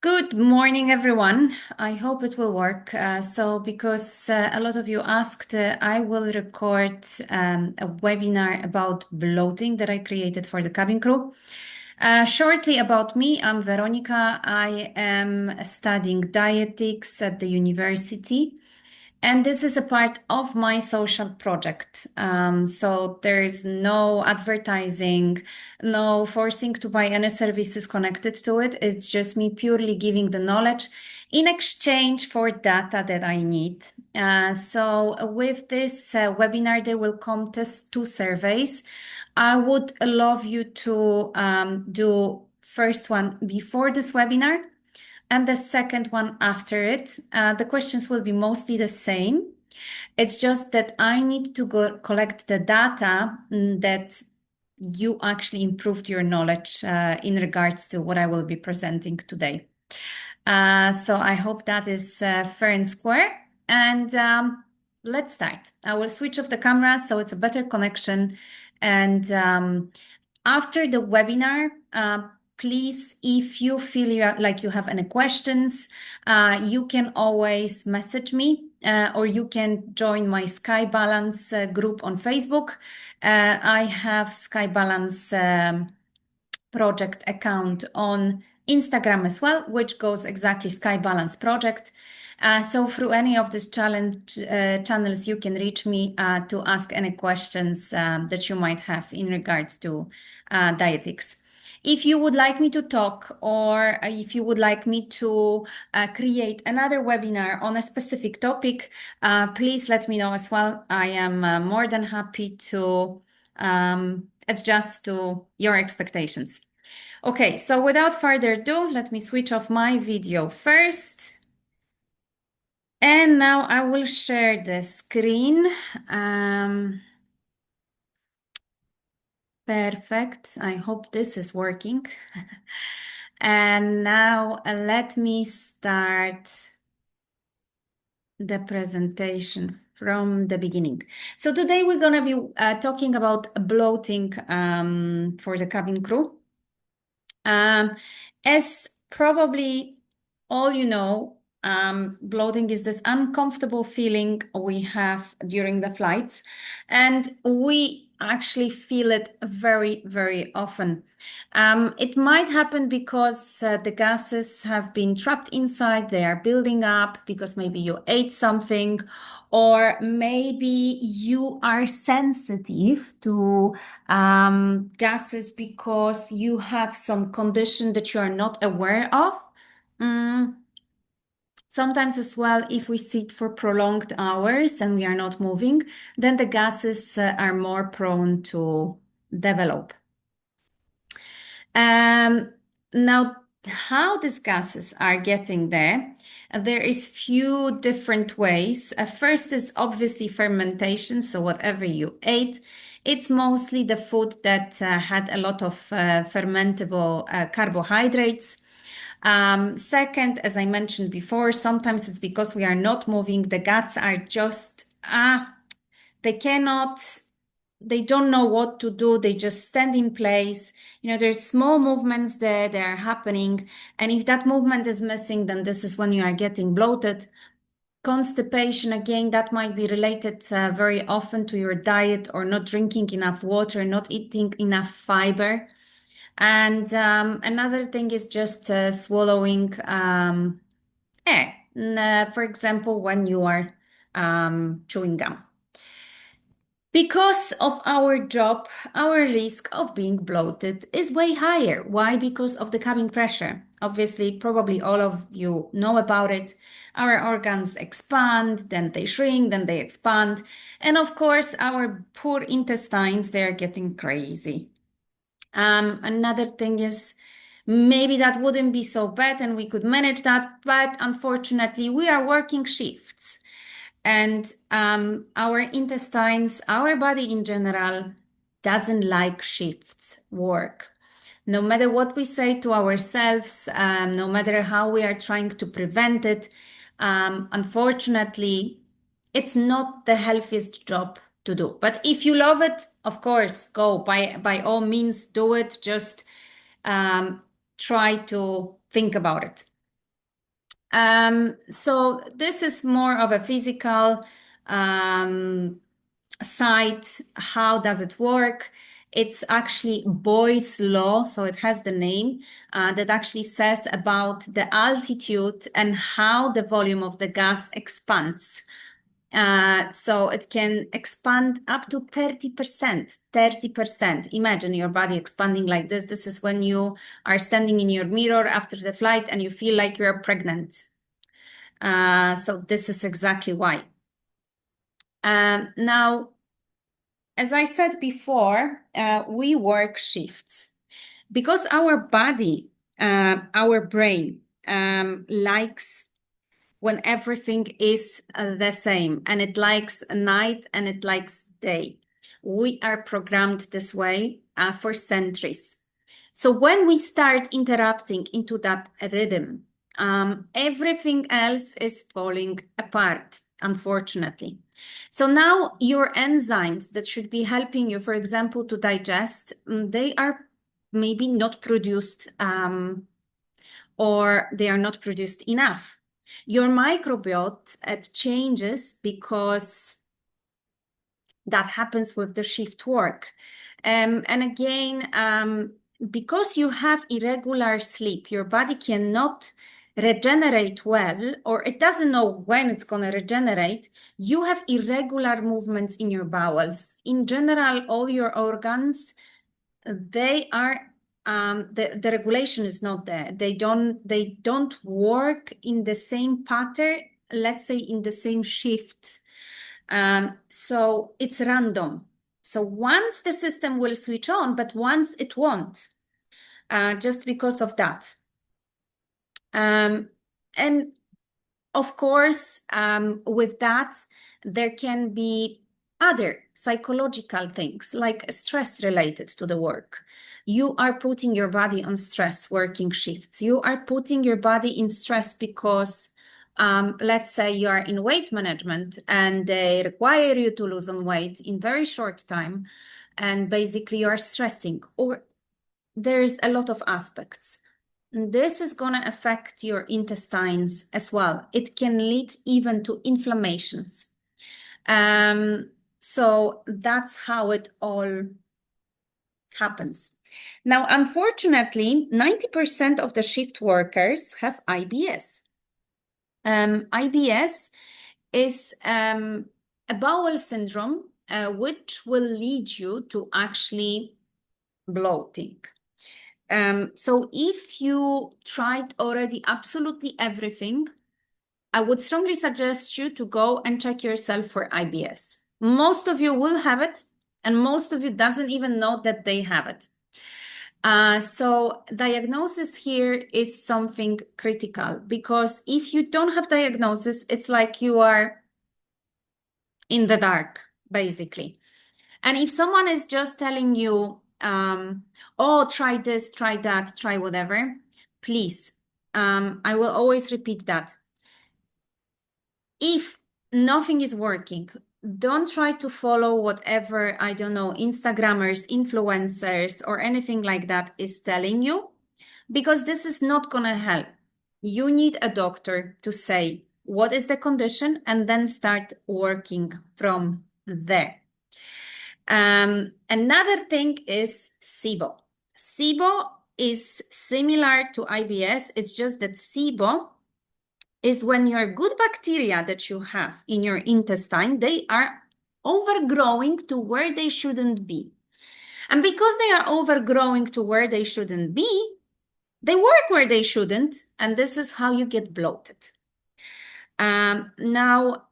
Good morning, everyone. I hope it will work. Because a lot of you asked, I will record a webinar about bloating that I created for the cabin crew. Shortly about me, I'm Veronica. I am studying dietetics at the university. And this is a part of my social project. So there is no advertising, no forcing to buy any services connected to it. It's just me purely giving the knowledge in exchange for data that I need. So with this webinar, there will come two surveys. I would love you to do first one before this webinar and the second one after it. The questions will be mostly the same. It's just that I need to go collect the data that you actually improved your knowledge in regards to what I will be presenting today. So I hope that is fair and square. And let's start. I will switch off the camera so it's a better connection. And after the webinar, please, if you feel like you have any questions, you can always message me or you can join my Sky Balance group on Facebook. I have Sky Balance project account on Instagram as well, which goes exactly Sky Balance Project. So through any of these channels, you can reach me to ask any questions that you might have in regards to dietetics. If you would like me to talk or if you would like me to create another webinar on a specific topic, please let me know as well. I am more than happy to adjust to your expectations. Okay, so without further ado, let me switch off my video first. And now I will share the screen. Perfect. I hope this is working. And now let me start the presentation from the beginning. So today we're going to be talking about bloating for the cabin crew. As probably all you know, bloating is this uncomfortable feeling we have during the flights, and we actually feel it very, very often. It might happen because the gases have been trapped inside, they are building up because maybe you ate something, or maybe you are sensitive to gases because you have some condition that you are not aware of. Sometimes as well, if we sit for prolonged hours and we are not moving, then the gases are more prone to develop. Now, how these gases are getting there, there is few different ways. First is obviously fermentation. So whatever you ate, it's mostly the food that had a lot of fermentable carbohydrates. Second, as I mentioned before, sometimes it's because we are not moving. The guts are just, they don't know what to do. They just stand in place. There's small movements there that are happening. And if that movement is missing, then this is when you are getting bloated. Constipation, again, that might be related very often to your diet or not drinking enough water, not eating enough fiber. And another thing is just swallowing air. For example, when you are chewing gum. Because of our job, our risk of being bloated is way higher. Why? Because of the cabin pressure. Obviously, probably all of you know about it. Our organs expand, then they shrink, then they expand. And of course, our poor intestines, they're getting crazy. Another thing is maybe that wouldn't be so bad and we could manage that, but unfortunately, we are working shifts. And our intestines, our body in general, doesn't like shifts work. No matter what we say to ourselves, no matter how we are trying to prevent it, unfortunately, it's not the healthiest job to do. But if you love it, of course, go by all means, do it. Just try to think about it. So this is more of a physical site. How does it work? It's actually Boyle's law, so it has the name that actually says about the altitude and how the volume of the gas expands. So it can expand up to 30%. 30%. Imagine your body expanding like this. This is when you are standing in your mirror after the flight and you feel like you're pregnant. So this is exactly why. Now, as I said before, we work shifts because our body, our brain likes when everything is the same, and it likes night and it likes day. We are programmed this way for centuries. So when we start interrupting into that rhythm, everything else is falling apart, unfortunately. So now your enzymes that should be helping you, for example, to digest, they are maybe not produced or they are not produced enough. Your microbiota it changes because that happens with the shift work. And again, because you have irregular sleep, your body cannot regenerate well, or it doesn't know when it's going to regenerate. You have irregular movements in your bowels. In general, all your organs, they are the regulation is not there. They don't work in the same pattern, let's say in the same shift. So it's random. So once the system will switch on, but once it won't, just because of that. And of course, with that, there can be other psychological things like stress related to the work. You are putting your body on stress working shifts. You are putting your body in stress because let's say you are in weight management and they require you to lose on weight in very short time, and basically you are stressing, or there's a lot of aspects. This is going to affect your intestines as well. It can lead even to inflammations. So that's how it all happens. Now, unfortunately, 90% of the shift workers have IBS. IBS is a bowel syndrome which will lead you to actually bloating. So if you tried already absolutely everything, I would strongly suggest you to go and check yourself for IBS. Most of you will have it, and most of you doesn't even know that they have it. So diagnosis here is something critical, because if you don't have diagnosis, it's like you are in the dark, basically. And if someone is just telling you, oh, try this, try that, try whatever, please, I will always repeat that. If nothing is working, don't try to follow whatever, I don't know, Instagrammers, influencers, or anything like that is telling you, because this is not going to help. You need a doctor to say what is the condition and then start working from there. Another thing is SIBO. SIBO is similar to IBS. It's just that SIBO is when your good bacteria that you have in your intestine, they are overgrowing to where they shouldn't be. And because they are overgrowing to where they shouldn't be, they work where they shouldn't, and this is how you get bloated. Now,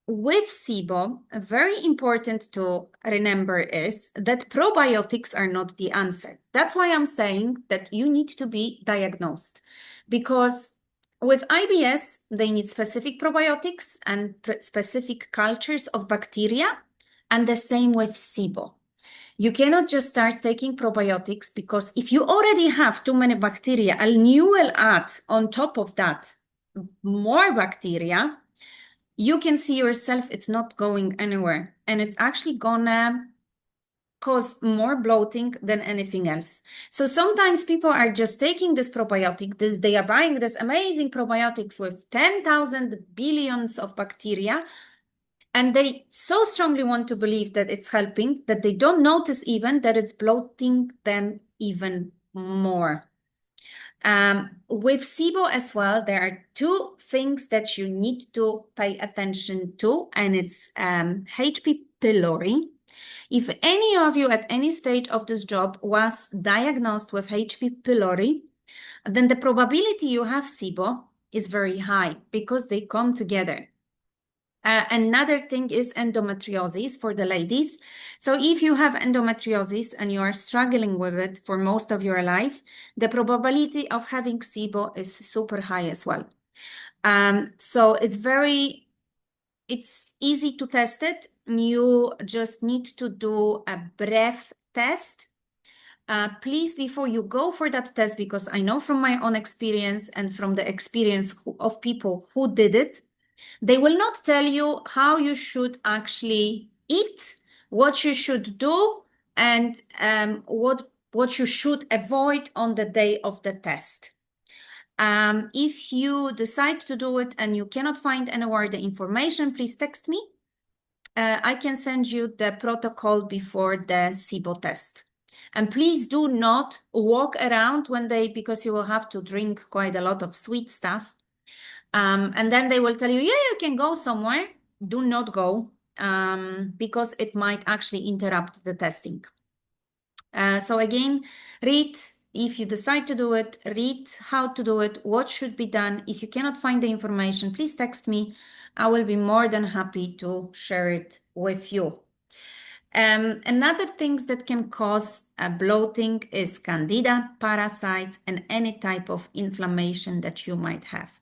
with SIBO, very important to remember is that probiotics are not the answer. That's why I'm saying that you need to be diagnosed, because with IBS, they need specific probiotics and specific cultures of bacteria, and the same with SIBO. You cannot just start taking probiotics, because if you already have too many bacteria and you will add on top of that more bacteria, you can see yourself, it's not going anywhere. And it's actually gonna cause more bloating than anything else. So sometimes people are just taking this probiotic, they are buying this amazing probiotics with 10,000 billions of bacteria, and they so strongly want to believe that it's helping that they don't notice even that it's bloating them even more. With SIBO as well, there are two things that you need to pay attention to, and it's HP pylori. If any of you at any stage of this job was diagnosed with HP pylori, then the probability you have SIBO is very high because they come together. Another thing is endometriosis for the ladies. So if you have endometriosis and you are struggling with it for most of your life, the probability of having SIBO is super high as well. So it's easy to test it. You just need to do a breath test. Please, before you go for that test, because I know from my own experience and from the experience of people who did it, they will not tell you how you should actually eat, what you should do, and what you should avoid on the day of the test. If you decide to do it and you cannot find anywhere the information, please text me. I can send you the protocol before the SIBO test. And please do not walk around because you will have to drink quite a lot of sweet stuff. And then they will tell you, yeah, you can go somewhere. Do not go because it might actually interrupt the testing. So again, if you decide to do it, read how to do it, what should be done. If you cannot find the information, please text me. I will be more than happy to share it with you. Another things that can cause bloating is candida, parasites, and any type of inflammation that you might have.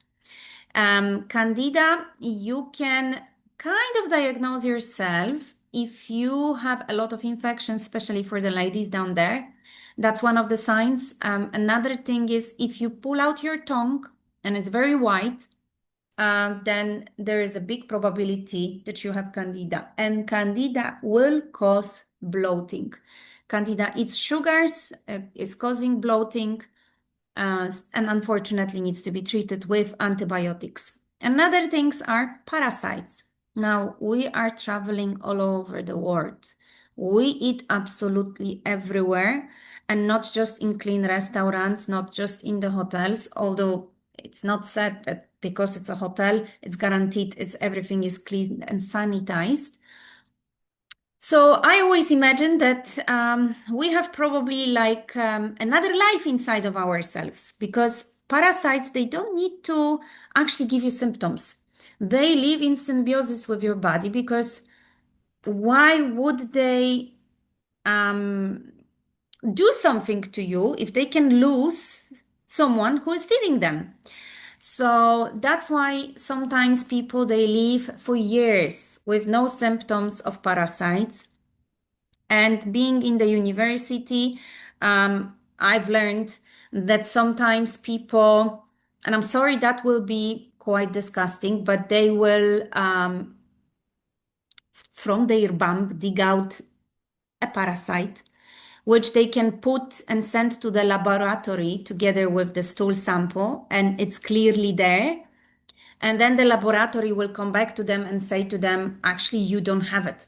Candida, you can kind of diagnose yourself if you have a lot of infections, especially for the ladies down there. That's one of the signs. Another thing is if you pull out your tongue and it's very white, then there is a big probability that you have candida, and candida will cause bloating. Candida eats sugars, is causing bloating, and unfortunately needs to be treated with antibiotics. Another things are parasites. Now, we are traveling all over the world. We eat absolutely everywhere, and not just in clean restaurants, not just in the hotels, although it's not said that because it's a hotel, it's guaranteed everything is clean and sanitized. So I always imagine that we have probably like another life inside of ourselves, because parasites, they don't need to actually give you symptoms. They live in symbiosis with your body, because why would they do something to you if they can lose someone who is feeding them? So that's why sometimes people, they live for years with no symptoms of parasites. And being in the university, I've learned that sometimes people, and I'm sorry, that will be quite disgusting, but they will, from their bum, dig out a parasite, which they can put and send to the laboratory together with the stool sample, and it's clearly there. And then the laboratory will come back to them and say to them, actually, you don't have it.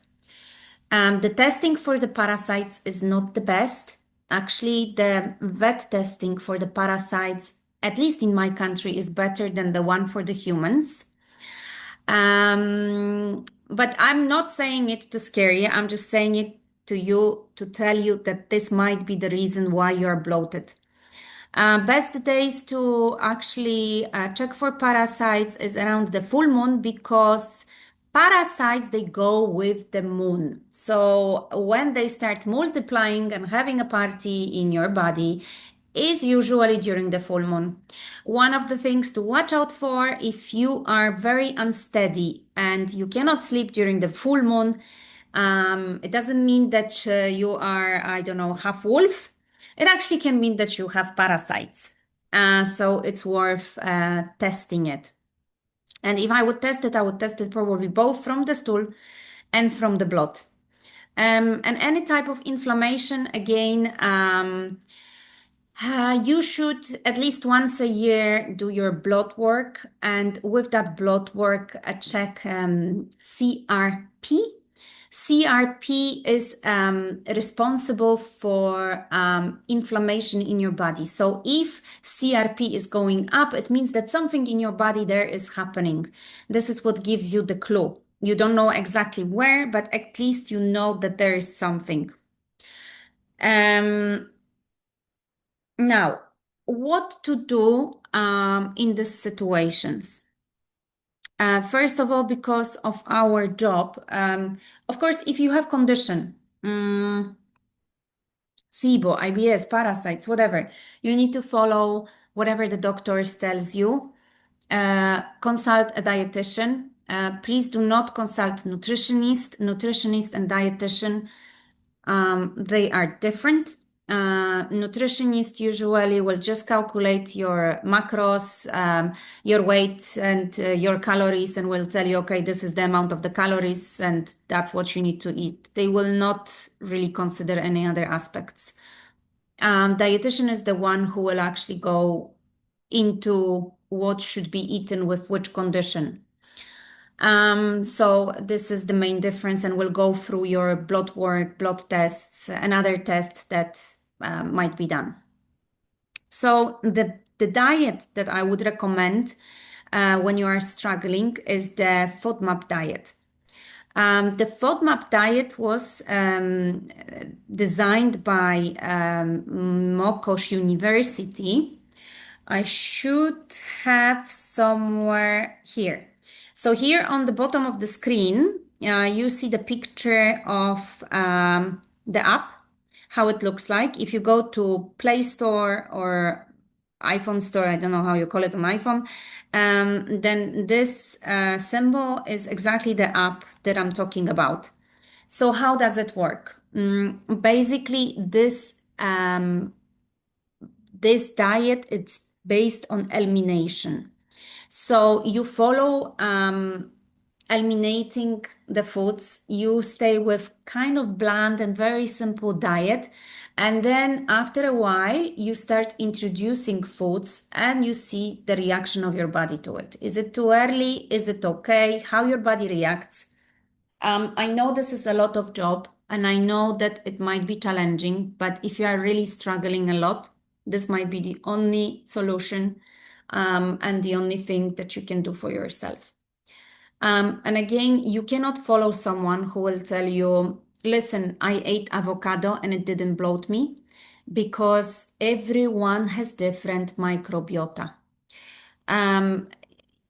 The testing for the parasites is not the best. Actually, the vet testing for the parasites, at least in my country, is better than the one for the humans. But I'm not saying it to scare you. I'm just saying it to you to tell you that this might be the reason why you're bloated. Best days to actually check for parasites is around the full moon, because parasites, they go with the moon. So when they start multiplying and having a party in your body is usually during the full moon. One of the things to watch out for, if you are very unsteady and you cannot sleep during the full moon, it doesn't mean that you are, I don't know, half wolf. It actually can mean that you have parasites. So it's worth testing it. And if I would test it, I would test it probably both from the stool and from the blood. And any type of inflammation, again, you should at least once a year do your blood work, and with that blood work, check CRP. CRP is responsible for inflammation in your body. So if CRP is going up, it means that something in your body there is happening. This is what gives you the clue. You don't know exactly where, but at least you know that there is something. Um, Now, what to do in these situations? First of all, because of our job, of course, if you have condition, SIBO, IBS, parasites, whatever, you need to follow whatever the doctors tells you. Consult a dietitian. Please do not consult nutritionist. Nutritionist and dietitian, they are different. Nutritionist usually will just calculate your macros, your weight, and your calories, and will tell you, okay, this is the amount of the calories, and that's what you need to eat. They will not really consider any other aspects. Dietitian is the one who will actually go into what should be eaten with which condition. So this is the main difference, and we'll go through your blood work, blood tests, and other tests that might be done. So the diet that I would recommend when you are struggling is the FODMAP diet. The FODMAP diet was designed by Mokosh University. I should have somewhere here. So here on the bottom of the screen, you see the picture of the app, how it looks like. If you go to Play Store or iPhone Store, I don't know how you call it on iPhone, then this symbol is exactly the app that I'm talking about. So how does it work? Basically, this diet, it's based on elimination. So you follow eliminating the foods. You stay with kind of bland and very simple diet. And then after a while, you start introducing foods and you see the reaction of your body to it. Is it too early? Is it okay? How your body reacts? I know this is a lot of job and I know that it might be challenging, but if you are really struggling a lot, this might be the only solution and the only thing that you can do for yourself. And again, you cannot follow someone who will tell you, listen, I ate avocado and it didn't bloat me, because everyone has different microbiota. Um,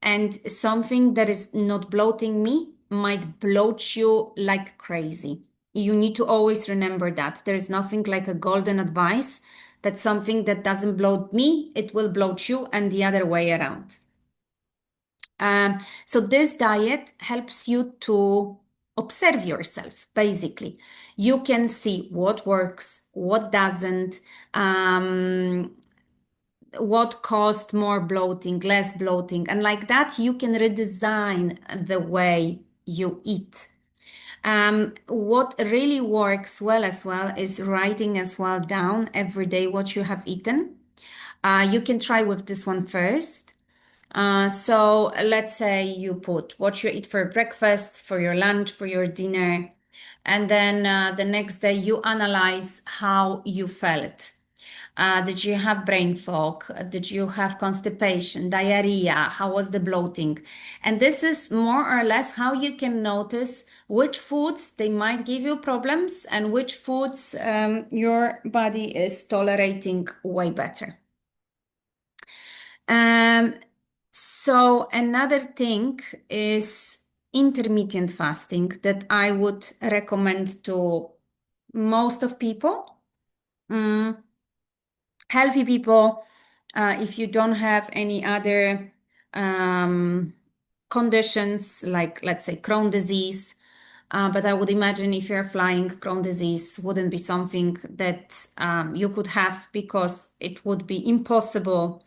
and something that is not bloating me might bloat you like crazy. You need to always remember that. There is nothing like a golden advice that something that doesn't bloat me, it will bloat you, and the other way around. So this diet helps you to observe yourself, basically. You can see what works, what doesn't, what caused more bloating, less bloating, and like that you can redesign the way you eat. What really works well as well is writing as well down every day what you have eaten. You can try with this one first. So let's say you put what you eat for breakfast, for your lunch, for your dinner, and then the next day you analyze how you felt. Did you have brain fog? Did you have constipation, diarrhea? How was the bloating? And this is more or less how you can notice which foods they might give you problems and which foods your body is tolerating way better. So another thing is intermittent fasting that I would recommend to most of people. Healthy people, if you don't have any other conditions like, let's say, Crohn's disease, but I would imagine if you're flying, Crohn's disease wouldn't be something that you could have, because it would be impossible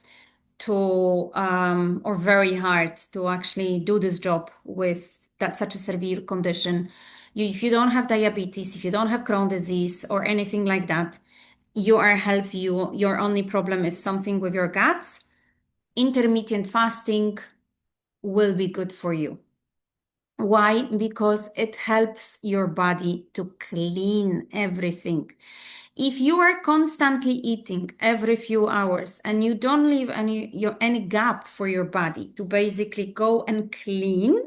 to, or very hard to actually do this job with that such a severe condition. If you don't have diabetes, if you don't have Crohn's disease or anything like that, you are healthy, your only problem is something with your guts, intermittent fasting will be good for you. Why? Because it helps your body to clean everything. If you are constantly eating every few hours and you don't leave any gap for your body to basically go and clean,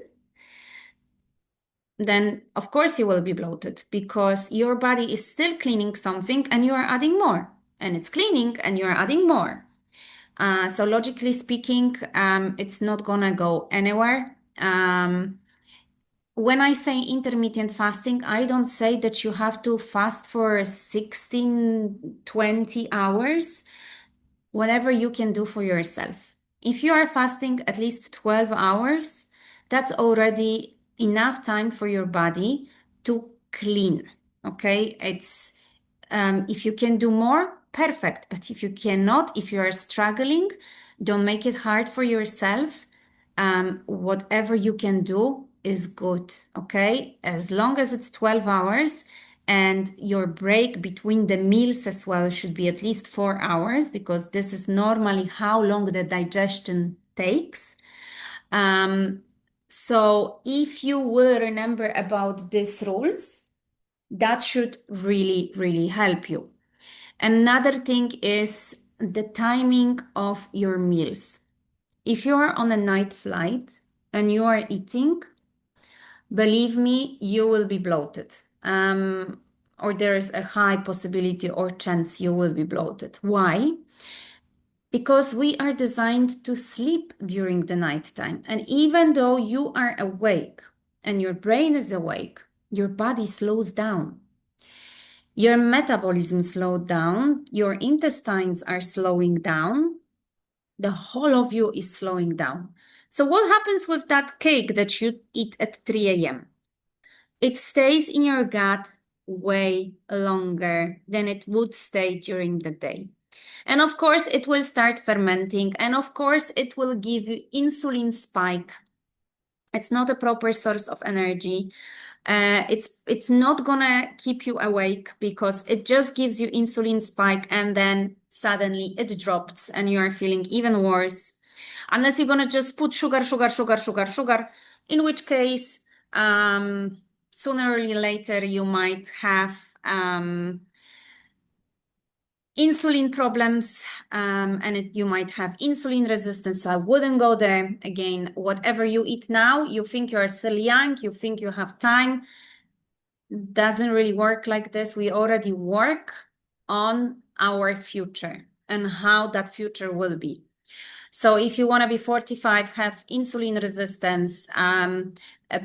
then of course you will be bloated because your body is still cleaning something and you are adding more. And it's cleaning and you are adding more. So logically speaking, it's not gonna go anywhere. When I say intermittent fasting, I don't say that you have to fast for 16, 20 hours, whatever you can do for yourself. If you are fasting at least 12 hours, that's already enough time for your body to clean. Okay, if you can do more, perfect. But if you cannot, if you are struggling, don't make it hard for yourself. Whatever you can do is good, okay? As long as it's 12 hours and your break between the meals as well should be at least 4 hours because this is normally how long the digestion takes. So if you will remember about these rules, that should really, really help you. Another thing is the timing of your meals. If you are on a night flight and you are eating, believe me, you will be bloated. Or there is a high possibility or chance you will be bloated. Why? Because we are designed to sleep during the nighttime. And even though you are awake and your brain is awake, your body slows down. Your metabolism slowed down, your intestines are slowing down, the whole of you is slowing down. So what happens with that cake that you eat at 3 a.m.? It stays in your gut way longer than it would stay during the day. And of course, it will start fermenting. And of course, it will give you insulin spike. It's not a proper source of energy. It's not gonna keep you awake because it just gives you insulin spike and then suddenly it drops and you are feeling even worse. Unless you're gonna just put sugar, in which case, sooner or later you might have insulin problems, and you might have insulin resistance. So I wouldn't go there. Again, whatever you eat now, you think you're still young, you think you have time, doesn't really work like this. We already work on our future and how that future will be. So if you want to be 45, have insulin resistance,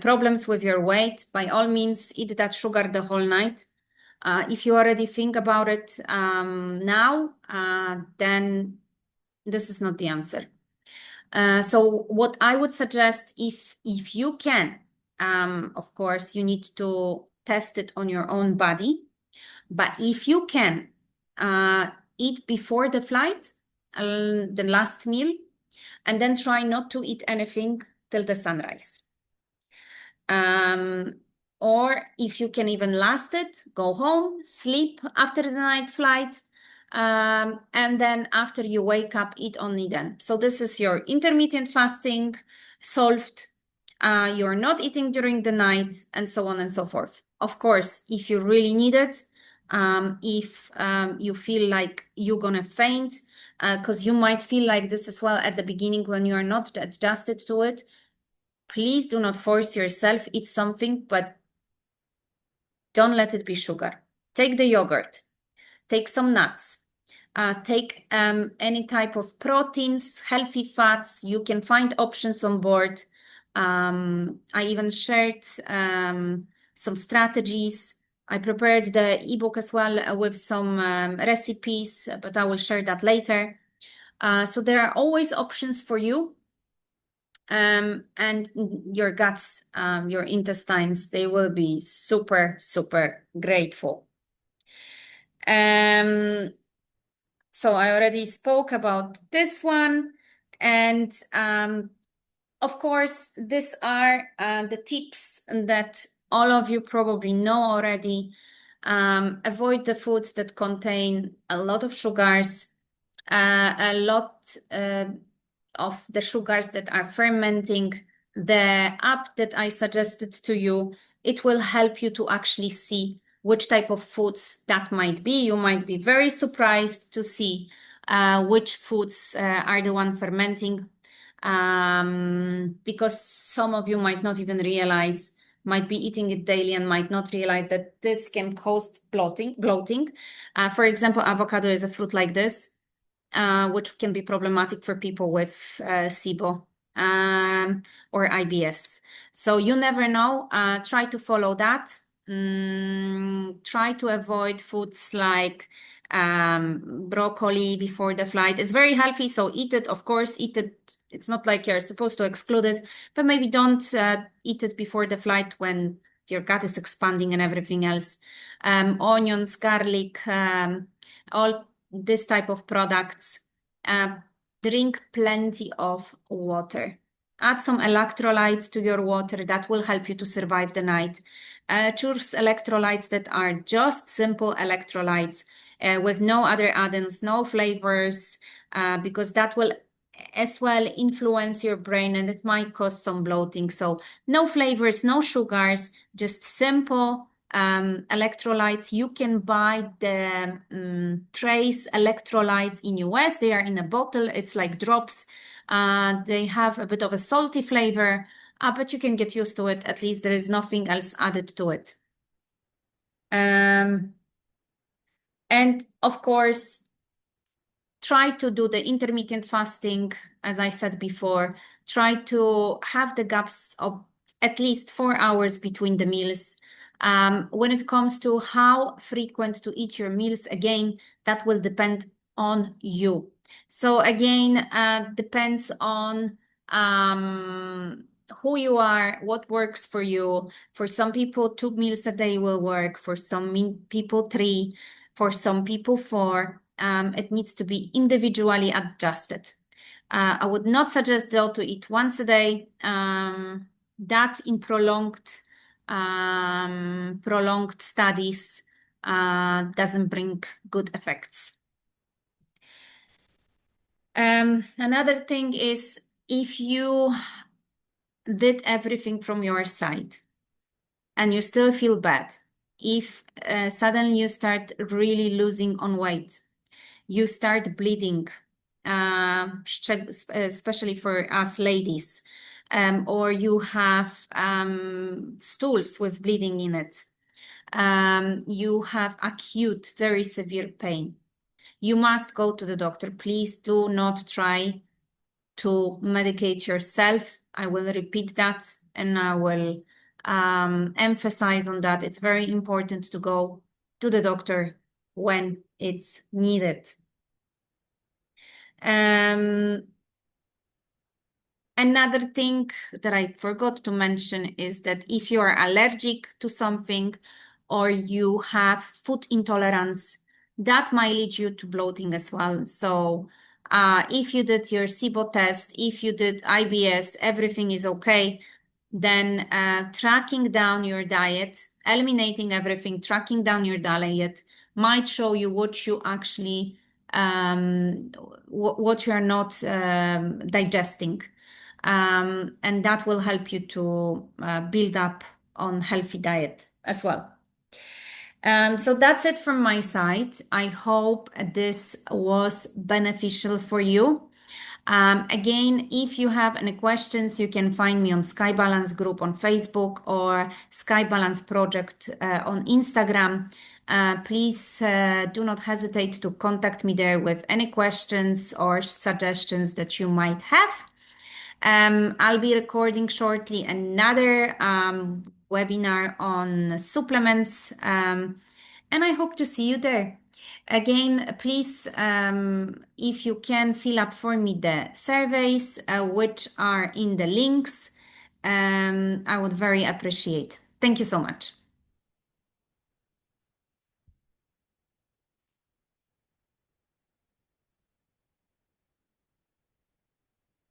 problems with your weight, by all means, eat that sugar the whole night. If you already think about it now, then this is not the answer. So what I would suggest, if you can, of course, you need to test it on your own body. But if you can, eat before the flight, the last meal, and then try not to eat anything till the sunrise. Or if you can even last it, go home, sleep after the night flight, and then after you wake up, eat only then. So this is your intermittent fasting solved. You're not eating during the night, and so on and so forth. Of course, if you really need it, if you feel like you're gonna faint, because you might feel like this as well at the beginning when you're not adjusted to it, please do not force yourself, eat something, but don't let it be sugar. Take the yogurt, take some nuts, take any type of proteins, healthy fats. You can find options on board. I even shared some strategies. I prepared the ebook as well with some recipes, but I will share that later. So there are always options for you. And your guts, your intestines, they will be super, super grateful. So I already spoke about this one. And of course, these are the tips that all of you probably know already. Avoid the foods that contain a lot of sugars, a lot of the sugars that are fermenting. The app that I suggested to you, it will help you to actually see which type of foods that might be. You might be very surprised to see which foods are the one fermenting, because some of you might not even realize, might be eating it daily and might not realize that this can cause bloating. For example, avocado is a fruit like this, which can be problematic for people with SIBO or IBS. So you never know. Try to follow that. Try to avoid foods like broccoli before the flight. It's very healthy, so eat it, of course, eat it. It's not like you're supposed to exclude it, but maybe don't eat it before the flight when your gut is expanding and everything else. Onions, garlic, all this type of products. Drink plenty of water. Add some electrolytes to your water. That will help you to survive the night. Choose electrolytes that are just simple electrolytes with no other add-ins, no flavors, because that will as well influence your brain and it might cause some bloating. So no flavors, no sugars, just simple electrolytes. You can buy the trace electrolytes in US. They are in a bottle. It's like drops. They have a bit of a salty flavor, but you can get used to it. At least there is nothing else added to it. And of course, try to do the intermittent fasting, as I said before. Try to have the gaps of at least 4 hours between the meals. When it comes to how frequent to eat your meals, again, that will depend on you. So again, depends on who you are, what works for you. For some people, 2 meals a day will work. For some people, 3. For some people, 4. It needs to be individually adjusted. I would not suggest though to eat once a day. That in prolonged studies doesn't bring good effects. Another thing is, if you did everything from your side and you still feel bad, if suddenly you start really losing on weight, you start bleeding, especially for us ladies, or you have stools with bleeding in it, you have acute, very severe pain, you must go to the doctor. Please do not try to medicate yourself. I will repeat that and I will emphasize on that. It's very important to go to the doctor when it's needed. Another thing that I forgot to mention is that if you are allergic to something or you have food intolerance, that might lead you to bloating as well. So if you did your SIBO test, if you did IBS, everything is okay, then tracking down your diet, eliminating everything, tracking down your diet might show you what you actually what you are not digesting, and that will help you to build up on healthy diet as well. So that's it from my side. I hope this was beneficial for you. Again, if you have any questions, you can find me on Sky Balance Group on Facebook or Sky Balance Project on Instagram. Please do not hesitate to contact me there with any questions or suggestions that you might have. I'll be recording shortly another webinar on supplements, and I hope to see you there. Again, please, if you can fill up for me the surveys, which are in the links, I would very appreciate. Thank you so much.